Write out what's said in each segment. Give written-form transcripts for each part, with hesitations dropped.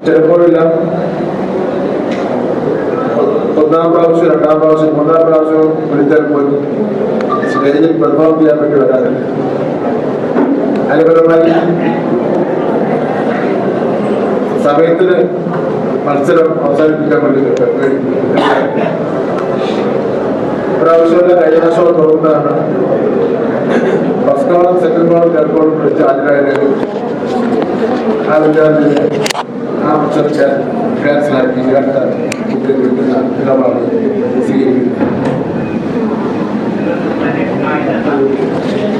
ചിലപ്പോഴെല്ലാം ഒന്നാം പ്രാവശ്യം, രണ്ടാം പ്രാവശ്യം, മൂന്നാം പ്രാവശ്യം വിളിച്ചാൽ പോലും സ്റ്റേജിൽ പെർഫോം ചെയ്യാൻ വേണ്ടി വരാറില്ല. അനുപരമായി സമയത്തിന് മത്സരം അവസാനിപ്പിക്കാൻ വേണ്ടി ഇപ്രാവശ്യമല്ല കഴിഞ്ഞ വർഷം തുറന്നതാണ്. First column, second column, third column വിളിച്ച് ഹാജരായാലും ആ വിദ്യാർത്ഥിയെ ആ മത്സരത്തെ ക്യാൻസലാക്കി അടുത്ത കുട്ടിയെ വിളിക്കുന്ന നിലപാട് സ്വീകരിക്കുന്നത്.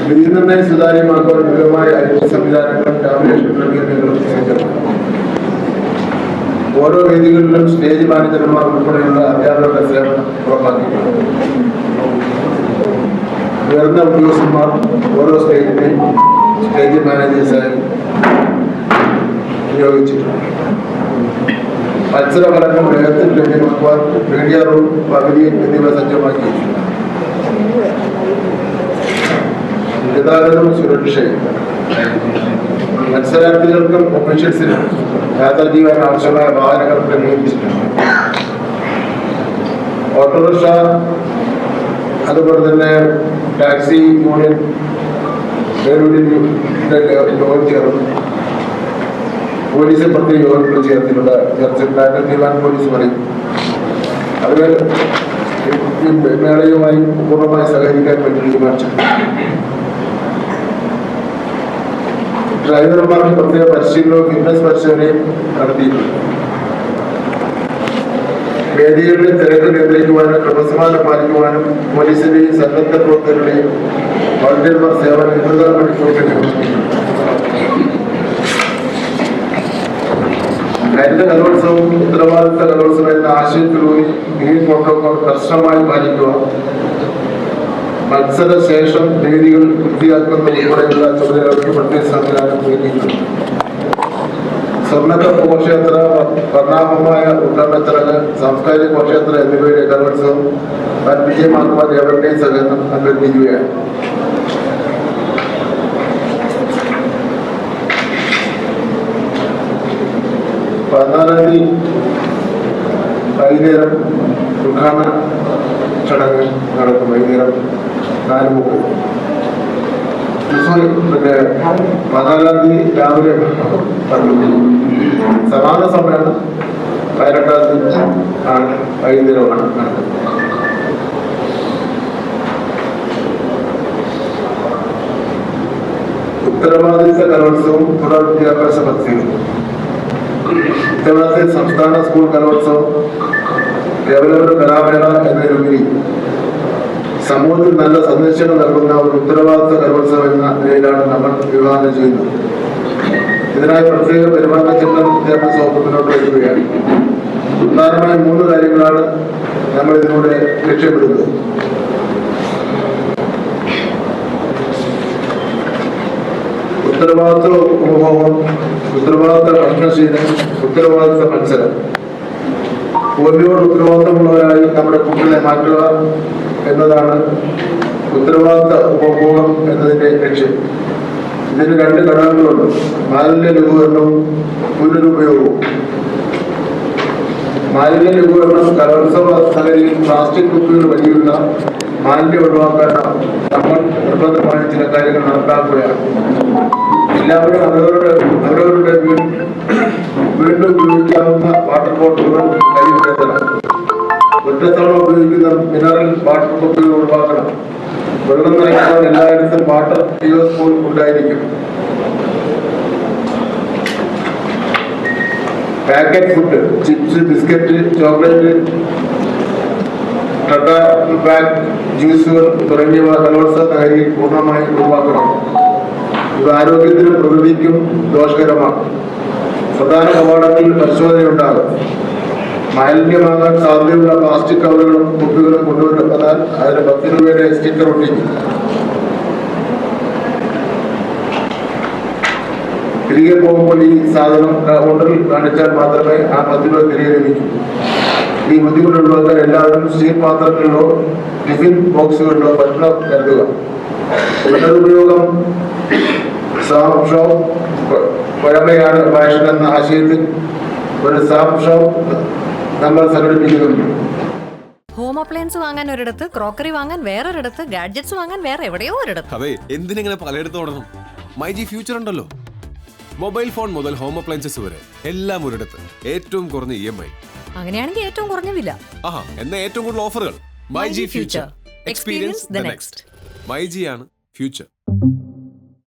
വിധി നിർണ്ണയം സുതാര്യമാക്കുവാൻ വിപുലമായ സംവിധാനങ്ങളും ടാബ്ലേഷൻ ക്രമീകരണങ്ങളും സജ്ജമാണ്. ഓരോ വേദികളിലും സ്റ്റേജ് മാനേജർമാർ ഉൾപ്പെടെയുള്ള അധ്യാപകരുടെ സേവനം ഉറപ്പാക്കിയിട്ടുണ്ട്. ഉയർന്ന ഉദ്യോഗസ്ഥന്മാർ ഓരോ സ്റ്റേജിനെയും സ്റ്റേജ് മാനേജേഴ്സായി നിയോഗിച്ചിട്ടുണ്ട്. മത്സരഫലങ്ങൾ വേഗത്തിൽ ലഭ്യമാക്കുവാൻ മീഡിയ റൂം, പവലിയൻ എന്നിവ സജ്ജമാക്കിയിട്ടുണ്ട്. ഗതാഗതവും സുരക്ഷയും മത്സരാർത്ഥികൾക്കും ഒഫീഷ്യൽസിനും യാത്ര ചെയ്യാൻ ആവശ്യമായ വാഹനങ്ങൾ ക്രമീകരിച്ചിട്ടുണ്ട്. ഓട്ടോറിക്ഷ, അതുപോലെ തന്നെ ടാക്സി യൂണിയൻ യോഗം ചേർന്നു. പോലീസ് പ്രത്യേക യോഗങ്ങൾ ചേർത്തിട്ടുണ്ട്. ദിവാൻ പോലീസ് പറയും അവർ മേളയുമായി പൂർണ്ണമായി സഹകരിക്കാൻ വേണ്ടി തീരുമാനിച്ചിട്ടുണ്ട്. ഡ്രൈവർമാർക്ക് പ്രത്യേക പരിശീലനവും ഫിറ്റ്നസ് പരിശോധനയും നടത്തിയിട്ടുണ്ട്. വേദികളിൽ തിരക്ക് നിയന്ത്രിക്കുവാനും ക്രമസമാധാനം പാലിക്കുവാനും പോലീസിന്റെയും സന്നദ്ധ പ്രവർത്തകരുടെയും വോളണ്ടിയർമാർ സേവനം 24 മണിക്കൂർ ഹരിത കലോത്സവം ഉത്തരവാദിത്ത കലോത്സവം എന്ന ആശയത്തിലൂടെ ഈ പ്രോട്ടോകോൾ കർശനമായി പാലിക്കുക, മത്സരശേഷം വേദികൾ വൃത്തിയാക്കുന്ന ഉൾപ്പെടെയുള്ള ചുമതലകൾക്ക് പ്രത്യേക സംവിധാനം ഒരുക്കിയിട്ടുണ്ട്. സ്വർണ്ണക്കപ്പ് ഘോഷയാത്ര, വർണ്ണാഭമായ ഉദ്ഘാടന ചടങ്ങ്, സാംസ്കാരിക ഘോഷയാത്ര എന്നിവയുടെ കലോത്സവം വൻ വിജയമാക്കുവാൻ എവരുടെയും സഹകരണം അഭ്യർത്ഥിക്കുകയാണ്. വൈകുന്നേരം ഉദ്ഘാടന ചടങ്ങ് നടക്കും. വൈകുന്നേരം 4:30. പിന്നെ 14 രാവിലെ സമാന സമ്മേളനം 18 ആണ്, വൈകുന്നേരമാണ് നടക്കുന്നത്. ഉത്തരവാദിത്ത കലോത്സവം തുടർ വിദ്യാഭ്യാസ പദ്ധതികൾ. ഇത്തവണത്തെ സംസ്ഥാന സ്കൂൾ കലോത്സവം കേവലം ഒരു കലാമേള എന്നതിലുപരി സമൂഹത്തിൽ നല്ല സന്ദേശങ്ങൾ നൽകുന്ന ഒരു ഉത്തരവാദിത്ത കലോത്സവം എന്ന നിലയിലാണ് നമ്മൾ വിഭാവനം ചെയ്യുന്നത്. ഇതിനായി പ്രത്യേക പെരുമാറ്റ ചിത്രം വിദ്യാഭ്യാസ വകുപ്പ് മുന്നോട്ട് വയ്ക്കുകയാണ്. പ്രധാനമായും 3 കാര്യങ്ങളാണ് നമ്മൾ ഇതിലൂടെ ലക്ഷ്യമിടുന്നത്. ഉത്തരവാദിത്ത ഉപഭോഗം, ഉത്തരവാദിത്ത ഭക്ഷണശീലം, ഉത്തരവാദിത്ത മത്സരം. തോൽവിയോട് ഉത്തരവാദിത്തമുള്ളവരായി നമ്മുടെ കുട്ടികളെ മാറ്റുക എന്നതാണ് ഉത്തരവാദിത്ത ഉപഭോഗം എന്നതിന്റെ ലക്ഷ്യം. ഇതിന് 2 ഘടകങ്ങളുണ്ട്: മാലിന്യ ലഘൂകരണവും പുനരുപയോഗവും. മാലിന്യ ലഘൂകരണം കലോത്സവ നഗരിയിൽ പ്ലാസ്റ്റിക് കുപ്പികൾ വഴിയുള്ള മാലിന്യം ഒഴിവാക്കാൻ നമ്മൾ നിർബന്ധമായ ചില കാര്യങ്ങൾ നടപ്പാക്കുകയാണ്. എല്ലാവരും അവരവരുടെ വീണ്ടും ഉപയോഗിക്കാവുന്ന വാട്ടർ ബോട്ടിലുകൾ കൈവരുത്തണം. ഒറ്റത്തവണ ഉപയോഗിക്കുന്ന മിനറൽ വാട്ടർ കുപ്പികൾ ഒഴിവാക്കണം. വെള്ളം നനയ്ക്കാൻ എല്ലായിടത്തും വാട്ടർ കിയോസ്കുകൾ ഉണ്ടായിരിക്കും. Packet food, chips, biscuit, chocolate, ടട്ട പാക്ക് ജ്യൂസുകൾ തുടങ്ങിയവ കലോത്സവ നഗരിയിൽ പൂർണ്ണമായി ഒഴിവാക്കണം. ഇത് ആരോഗ്യത്തിനും പ്രകൃതിക്കും ദോഷകരമാണ്. പ്രധാന കവാടങ്ങളിൽ പരിശോധനയുണ്ടാകും. മാലിന്യമാകാൻ സാധ്യതയുള്ള പ്ലാസ്റ്റിക് കവറുകളും കുപ്പികളും കൊണ്ടുവരുന്നതാൽ അതിന് 10 രൂപയുടെ സ്റ്റിക്കർ ഒട്ടിക്കും. തിരികെ പോകുമ്പോൾ ഈ സാധനം കൗണ്ടറിൽ കാണിച്ചാൽ മാത്രമേ ആ 10 രൂപ തിരികെ ലഭിക്കൂ. ഈ ബുദ്ധിമുട്ട് ഒഴിവാക്കാൻ എല്ലാവരും സ്റ്റീൽ പാത്രങ്ങളിലോ ടിഫിൻ ബോക്സുകളിലോ ഭക്ഷണം കരുതുക. പുനരുപയോഗം പഴമയാണ് ഫാഷൻ എന്ന ആശയത്തിൽ ഒരു സാഫ് ഷോപ്പ് നമ്മൾ സംഘടിപ്പിക്കുന്നുണ്ട്. ഹോം അപ്ലയൻസ് വാങ്ങാൻ ഒരിടത്ത്, ക്രോക്കറി വാങ്ങാൻ വേറൊരിടത്ത്, ഗാഡ്ജറ്റ്സ് വാങ്ങാൻ വേറെ എവിടെയോ ഒരിടത്ത്. അതെ, എന്തിനെങ്ങനെ പലയിടത്ത് ഓടണം? മൈജി ഫ്യൂച്ചർ ഉണ്ടല്ലോ. മൊബൈൽ ഫോൺ മുതൽ ഹോം അപ്ലയൻസസ് വരെ എല്ലാം ഒരിടത്ത്, ഏറ്റവും കുറഞ്ഞ EMI. അങ്ങനെയാണെങ്കിൽ ഏറ്റവും കുറഞ്ഞ വില. ആഹാ, എന്നാ ഏറ്റവും കൂടുതൽ ഓഫറുകൾ. MyG future, experience the next. MyG ആണ് ഫ്യൂച്ചർ.